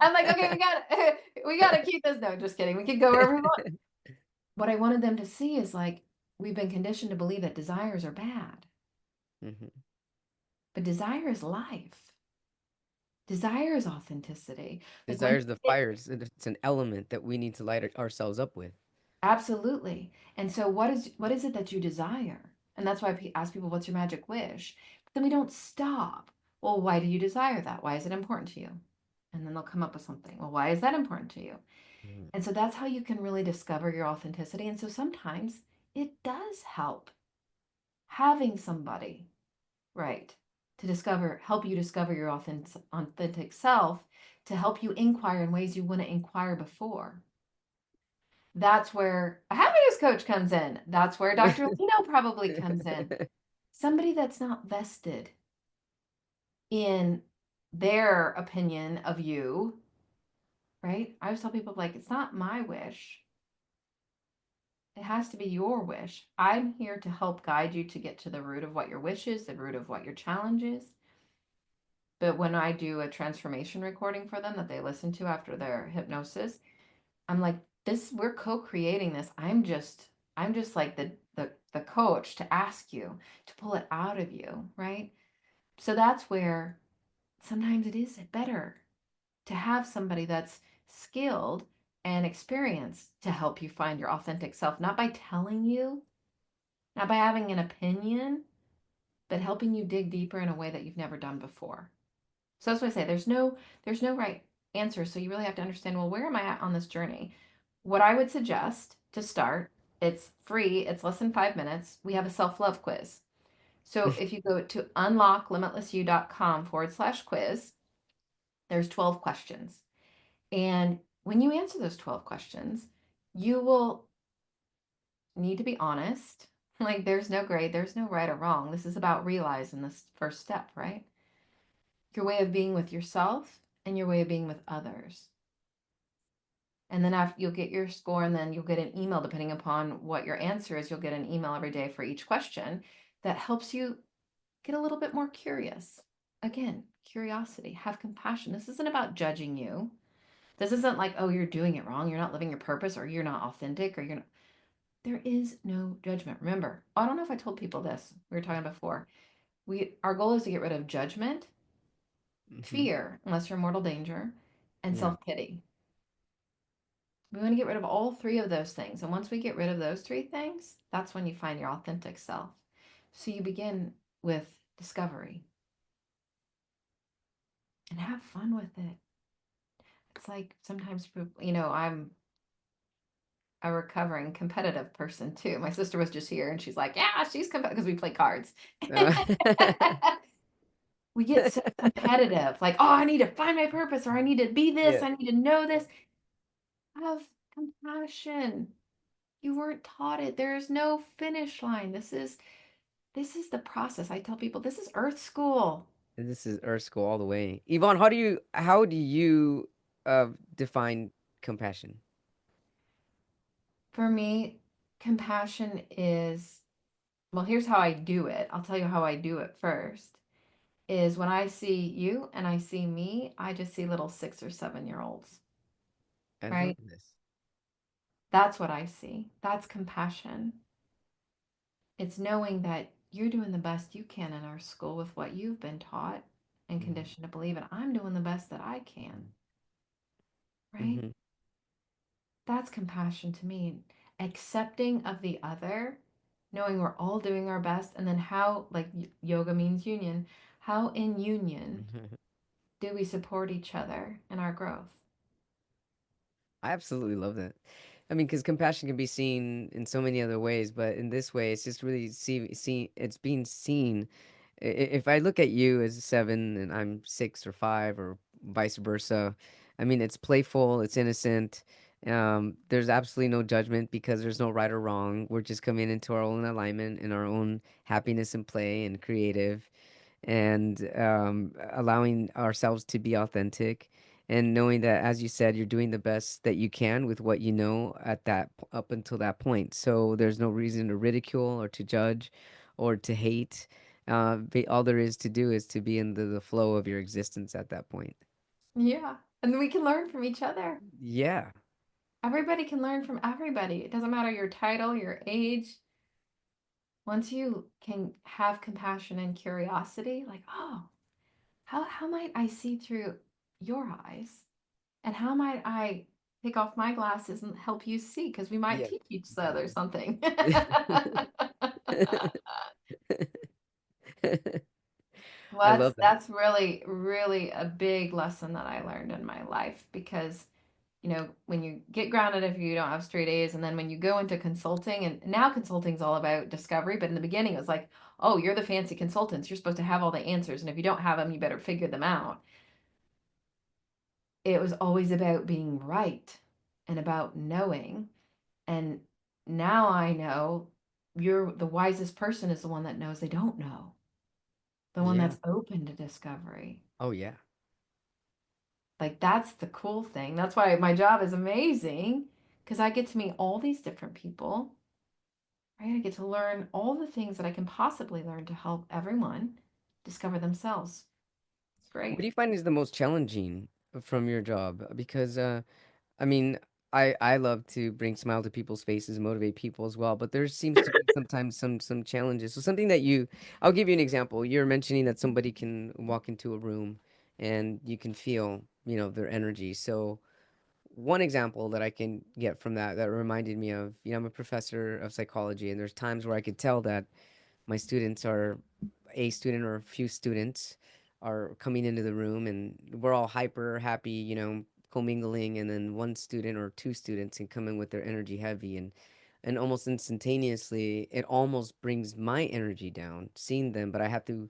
I'm like, okay, we gotta keep this. No, just kidding. We can go wherever we want. What I wanted them to see is like we've been conditioned to believe that desires are bad, Hmm. but desire is life. Desire is authenticity. Like when Desires the fires. It's an element that we need to light ourselves up with. absolutely. And so what is it that you desire? And that's why I ask people, what's your magic wish? But then we don't stop. Well, why do you desire that? Why is it important to you? And then they'll come up with something. Well, why is that important to you? Mhm. And so that's how you can really discover your authenticity. And so sometimes it does help having somebody, right, help you discover your authentic self, to help you inquire in ways you wouldn't inquire before. That's where a happiness coach comes in. That's where Dr. Lino probably comes in. Somebody that's not vested in their opinion of you, right? I always tell people, like, it's not my wish. It has to be your wish. I'm here to help guide you to get to the root of what your wish is, the root of what your challenge is. But when I do a transformation recording for them that they listen to after their hypnosis, I'm like, we're co-creating this. I'm just like the coach to ask you to pull it out of you, right? So that's where sometimes it is better to have somebody that's skilled and experienced to help you find your authentic self, not by telling you, not by having an opinion, but helping you dig deeper in a way that you've never done before. So that's why I say there's no right answer. So you really have to understand, well, where am I at on this journey? What I would suggest to start, it's free, it's less than 5 minutes. We have a self-love quiz. So if you go to unlocklimitlessyou.com/quiz, there's 12 questions. And when you answer those 12 questions, you will need to be honest. Like, there's no grade, there's no right or wrong. This is about realizing this first step, right? Your way of being with yourself and your way of being with others. And then after you'll get your score, and then you'll get an email depending upon what your answer is. You'll get an email every day for each question that helps you get a little bit more curious. Again, curiosity, have compassion. This isn't about judging you. This isn't like, oh, you're doing it wrong, you're not living your purpose, or you're not authentic, or you're not. There is no judgment. Remember, I don't know if I told people this. We were talking before. Our goal is to get rid of judgment, Hmm. fear, unless you're in mortal danger, and Yeah. self-pity. We want to get rid of all three of those things. And once we get rid of those three things, that's when you find your authentic self. So you begin with discovery and have fun with it. It's like sometimes, I'm a recovering competitive person too. My sister was just here and she's like, yeah, she's competitive because we play cards. Uh, We get so competitive, like, oh, I need to find my purpose, or I need to be this, yeah. I need to know this. Have compassion. You weren't taught it. There is no finish line. This is the process. I tell people this is earth school. This is Earth School all the way. Yvonne, how do you uh define compassion? For me, compassion is, well, here's how I do it. I'll tell you how I do it first. Is when I see you and I see me, I just see little 6 or 7 year olds, I love right? this. That's what I see. That's compassion. It's knowing that you're doing the best you can in our school with what you've been taught and conditioned to believe, and I'm doing the best that I can, right? Mm-hmm. That's compassion to me. Accepting of the other, knowing we're all doing our best, and then how, like yoga means union, how in union do we support each other in our growth? I absolutely love that. I mean, because compassion can be seen in so many other ways, but in this way, it's just really it's being seen. If I look at you as a 7 and I'm 6 or 5 or vice versa, I mean, it's playful, it's innocent. There's absolutely no judgment because there's no right or wrong. We're just coming into our own alignment and our own happiness and play and creative and allowing ourselves to be authentic and knowing that, as you said, you're doing the best that you can with what you know up until that point. So there's no reason to ridicule or to judge or to hate. All there is to do is to be in the flow of your existence at that point. Yeah. And then we can learn from each other. Yeah. Everybody can learn from everybody. It doesn't matter your title, your age. Once you can have compassion and curiosity, like, oh, how might I see through your eyes? And how might I take off my glasses and help you see? Because we might Yeah. teach each other something. I Well, love that. that's really, really a big lesson that I learned in my life because, when you get grounded if you don't have straight A's, and then when you go into consulting, and now consulting is all about discovery, but in the beginning it was like, oh, you're the fancy consultants. You're supposed to have all the answers, and if you don't have them, you better figure them out. It was always about being right and about knowing. And now I know you're the wisest person is the one that knows they don't know, the one Yeah. that's open to discovery. Oh, yeah. Like that's the cool thing. That's why my job is amazing because I get to meet all these different people. Right? I get to learn all the things that I can possibly learn to help everyone discover themselves. It's What do great. you find is the most challenging from your job? Because I mean, I love to bring smile to people's faces and motivate people as well, but there seems to be sometimes some challenges. So something that I'll give you an example. You're mentioning that somebody can walk into a room and you can feel, their energy. So one example that I can get from that reminded me of, I'm a professor of psychology, and there's times where I could tell that my students are a student or a few students are coming into the room and we're all hyper happy, commingling, and then one student or two students can come in with their energy heavy and almost instantaneously it almost brings my energy down seeing them, but I have to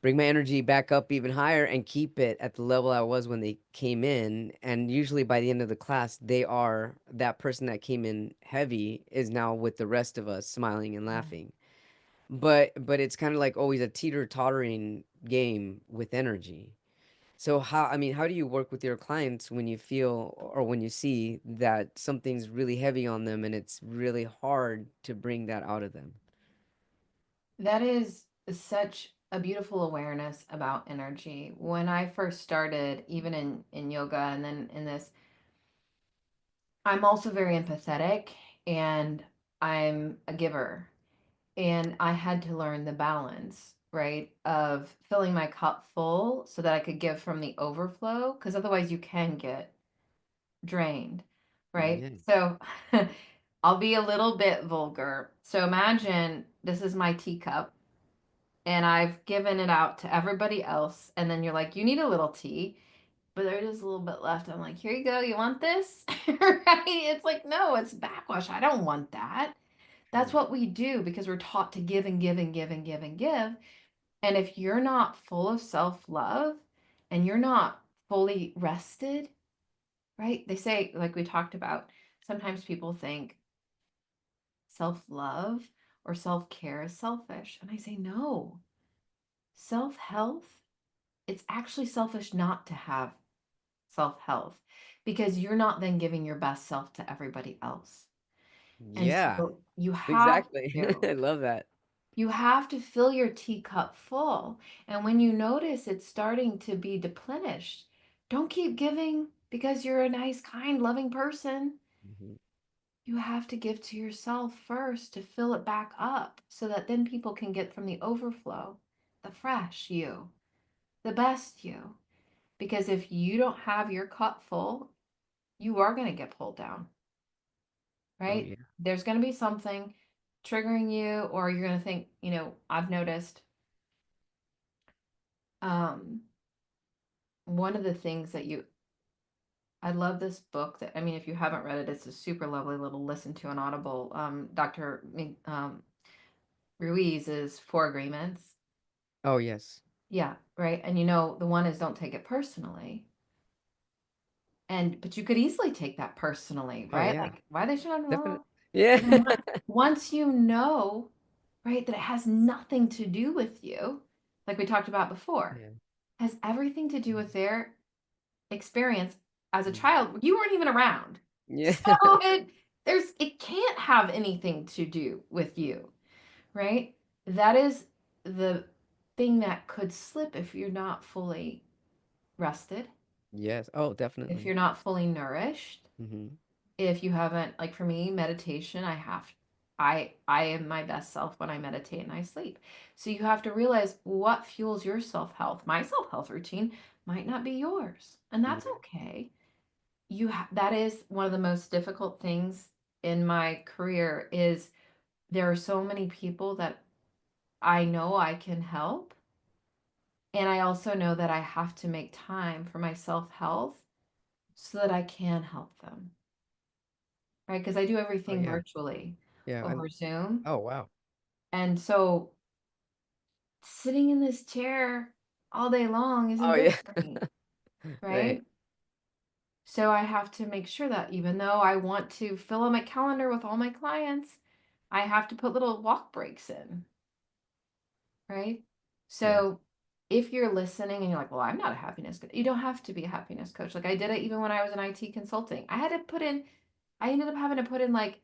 bring my energy back up even higher and keep it at the level I was when they came in. And usually by the end of the class, that person that came in heavy is now with the rest of us smiling and Yeah. laughing. But it's kind of like always a teeter-tottering game with energy. So how do you work with your clients when you feel or when you see that something's really heavy on them and it's really hard to bring that out of them? That is such a beautiful awareness about energy. When I first started, even in yoga and then in this, I'm also very empathetic and I'm a giver. And I had to learn the balance, right, of filling my cup full so that I could give from the overflow, because otherwise you can get drained, right? Yeah. So I'll be a little bit vulgar. So imagine this is my teacup and I've given it out to everybody else. And then you're like, you need a little tea, but there is a little bit left. I'm like, here you go. You want this? Right? It's like, no, it's backwash. I don't want that. That's Mm. what we do because we're taught to give and give and give and give and give. And if you're not full of self love and you're not fully rested, right? They say, like we talked about, sometimes people think self love or self care is selfish. And I say, no, self health, it's actually selfish not to have self health because you're not then giving your best self to everybody else. And Yeah, so you have exactly. to. I love that. You have to fill your teacup full. And when you notice it's starting to be deplenished, don't keep giving because you're a nice, kind, loving person. Mhm. You have to give to yourself first to fill it back up so that then people can get from the overflow, the fresh you, the best you. Because if you don't have your cup full, you are going to get pulled down, Oh right? yeah. There's going to be something triggering you, or you're going to think, I've noticed um, one of the things that I love this book that, I mean, if you haven't read it, it's a super lovely little listen to on Audible. Dr. Ruiz's Four Agreements. Oh yes. Yeah, right. And the one is don't take it personally. But you could easily take that personally, Oh right? yeah. Like, why are they showing Definitely. love? Yeah. But then once you know, right, that it has nothing to do with you, like we talked about before, Yeah. has everything to do with their experience as a Mhm. child. You weren't even around. Yeah. So it can't have anything to do with you, right? That is the thing that could slip if you're not fully rested, Yes. Oh, if definitely. you're not fully nourished, Hmm. if you haven't, like for me, meditation, I am my best self when I meditate and I sleep. So you have to realize what fuels your self-health. My self-health routine might not be yours, and that's Yeah. okay. That is one of the most difficult things in my career is there are so many people that I know I can help, and I also know that I have to make time for my self-health so that I can help them, right? Because I do Oh everything yeah. virtually Yeah. over Zoom. Oh wow. And so sitting in this chair all day long isn't Oh good yeah. for me, Right. right? So I have to make sure that even though I want to fill out my calendar with all my clients, I have to put little walk breaks in, right? Yeah. So if you're listening and you're like, well, I'm not a happiness coach, you don't have to be a happiness coach. Like I did it even when I was in IT consulting. I ended up having to put in like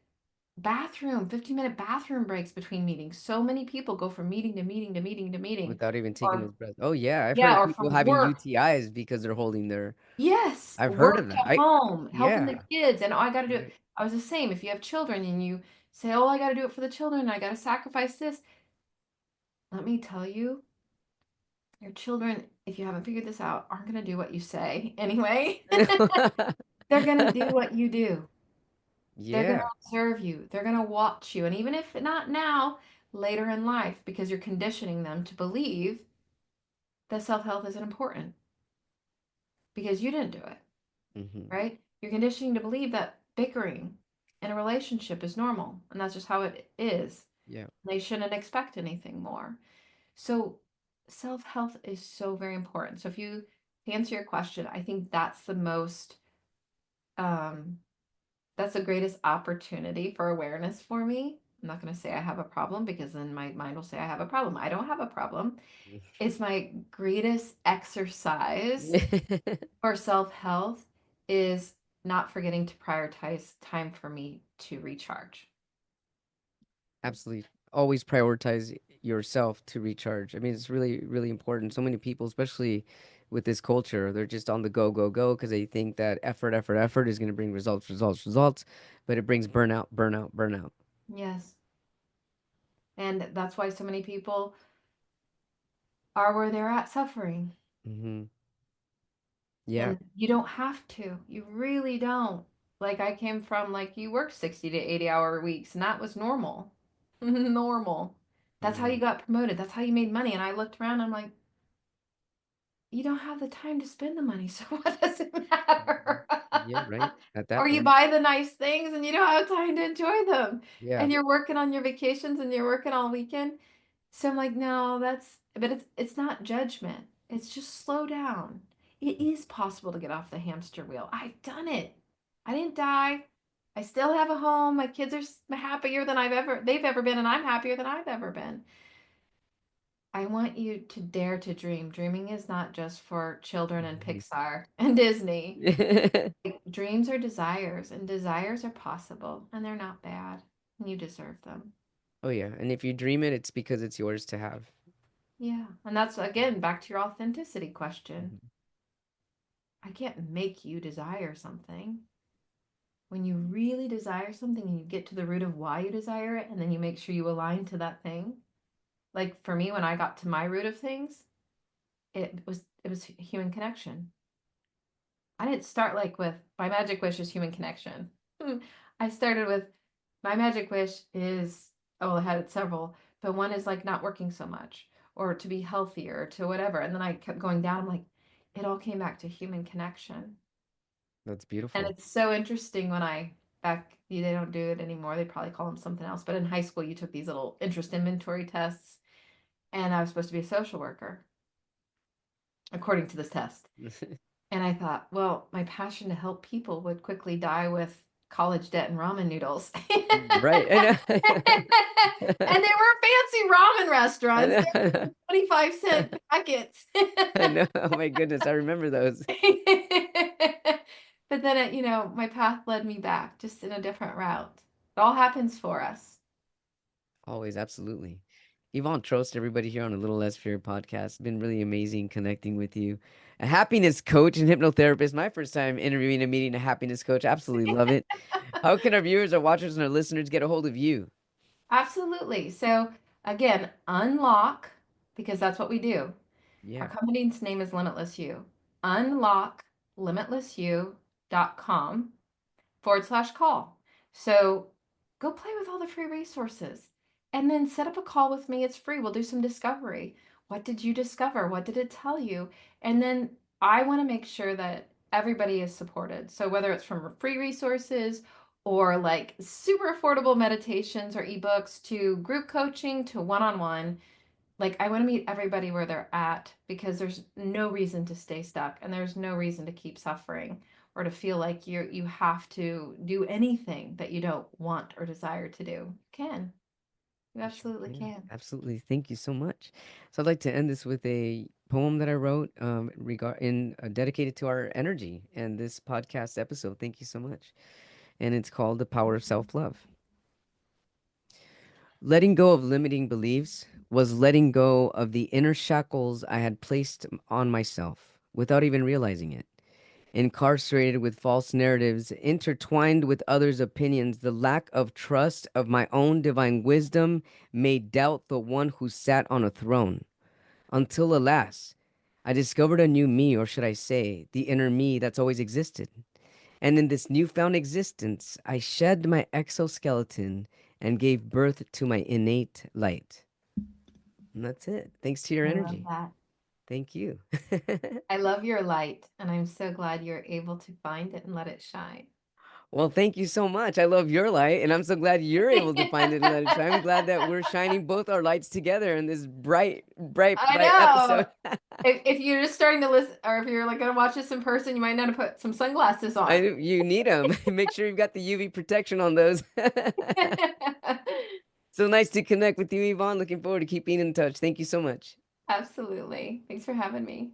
15-minute bathroom breaks between meetings. So many people go from meeting to meeting to meeting to meeting. Without even taking Or those breaths. Oh yeah. I've heard yeah, of or people from having work. UTIs because they're holding their. Yes, I've heard of work to that. home, helping the Yeah. kids. And oh, I got to do it. Right. I was the same. If you have children and you say, oh, I got to do it for the children, I got to sacrifice this. Let me tell you, your children, if you haven't figured this out, aren't going to do what you say anyway. They're going to do what you do. They're going to Yeah. observe you. They're going to watch you. And even if not now, later in life, because you're conditioning them to believe that self-health isn't important because you didn't do it, Hmm. right? You're conditioning to believe that bickering in a relationship is normal and that's just how it is. Yeah. They shouldn't expect anything more. So self-health is so very important. So if you to answer your question, I think um that's the greatest opportunity for awareness for me. I'm not going to say I have a problem because then my mind will say I have a problem. I don't have a problem. It's my greatest exercise for self-health is not forgetting to prioritize time for me to recharge. Absolutely. Always prioritize yourself to recharge. I mean, it's really, really important. So many people, especially with this culture, they're just on the go, go, go because they think that effort, effort, effort is going to bring results, results, results, but it brings burnout, burnout, burnout. Yes. And that's why so many people are where they're at suffering. Mm-hmm. Yeah. And you don't have to. You really don't. Like I came from like you worked 60 to 80-hour weeks and that was normal. Normal. That's how Yeah. you got promoted. That's how you made money. And I looked around, I'm like, you don't have the time to spend the money, so what does it matter? Yeah, right. At that Or you point. buy the nice things and you don't have time to enjoy them. Yeah. And you're working on your vacations and you're working all weekend. So I'm like, no, but it's not judgment. It's just slow down. It is possible to get off the hamster wheel. I've done it. I didn't die. I still have a home. My kids are happier than they've ever been, and I'm happier than I've ever been. I want you to dare to dream. Dreaming is not just for children and Mhm. Pixar and Disney. Like, dreams are desires, and desires are possible, and they're not bad, and you deserve them. Oh, yeah. And if you dream it, it's because it's yours to have. Yeah. And that's again back to your authenticity question. Mhm. I can't make you desire something. When you really desire something and you get to the root of why you desire it, and then you make sure you align to that thing. Like for me, when I got to my root of things, it was human connection. I didn't start like with my magic wish is human connection. I started with my magic wish is, oh, I had several, but one is like not working so much or to be healthier, to whatever. And then I kept going down. I'm like, it all came back to human connection. That's And beautiful. it's so interesting when they don't do it anymore. They probably call them something else. But in high school, you took these little interest inventory tests, and I was supposed to be a social worker according to this test. And I thought, well, my passion to help people would quickly die with college debt and ramen noodles. Right. I know. And they were fancy ramen I restaurants. know. They were 25-cent packets. I know. Oh my goodness. I remember those. But then, my path led me back just in a different route. It all happens for us. Always. Absolutely. Yvonne Trost, everybody here on a Little Less Fear podcast. It's been really amazing connecting with you. A happiness coach and hypnotherapist. My first time interviewing and meeting a happiness coach. Absolutely love it. How can our viewers, our watchers, and our listeners get a hold of you? Absolutely. So, again, unlock, because that's what we do. Our Yeah. company's name is LimitlessYou. Unlock limitlessyou.com/call. So go play with all the free resources and then set up a call with me. It's free. We'll do some discovery. What did you discover? What did it tell you? And then I want to make sure that everybody is supported. So whether it's from free resources or like super affordable meditations or ebooks to group coaching to one-on-one, like I want to meet everybody where they're at because there's no reason to stay stuck and there's no reason to keep suffering or to feel like you have to do anything that you don't want or desire to do. You can. You You sure absolutely can. can. Absolutely. Thank you so much. So I'd like to end this with a poem that I wrote dedicated to our energy and this podcast episode. Thank you so much. And it's called The Power of Self-Love. Letting go of limiting beliefs was letting go of the inner shackles I had placed on myself without even realizing it. Incarcerated with false narratives, intertwined with others' opinions, the lack of trust of my own divine wisdom made doubt the one who sat on a throne. Until, alas, I discovered a new me, or should I say, the inner me that's always existed. And in this newfound existence, I shed my exoskeleton and gave birth to my innate light. And that's it. Thanks to your I love energy. that. Thank you. I love your light, and I'm so glad you're able to find it and let it shine. Well, thank you so much. I love your light, and I'm so glad you're able to find it and let it shine. I'm glad that we're shining both our lights together in this bright, bright, I bright know. episode. If you're just starting to listen, or if you're like going to watch this in person, you might want to put some sunglasses on. You need them. Make sure you've got the UV protection on those. So nice to connect with you, Yvonne. Looking forward to keeping in touch. Thank you so much. Absolutely. Thanks for having me.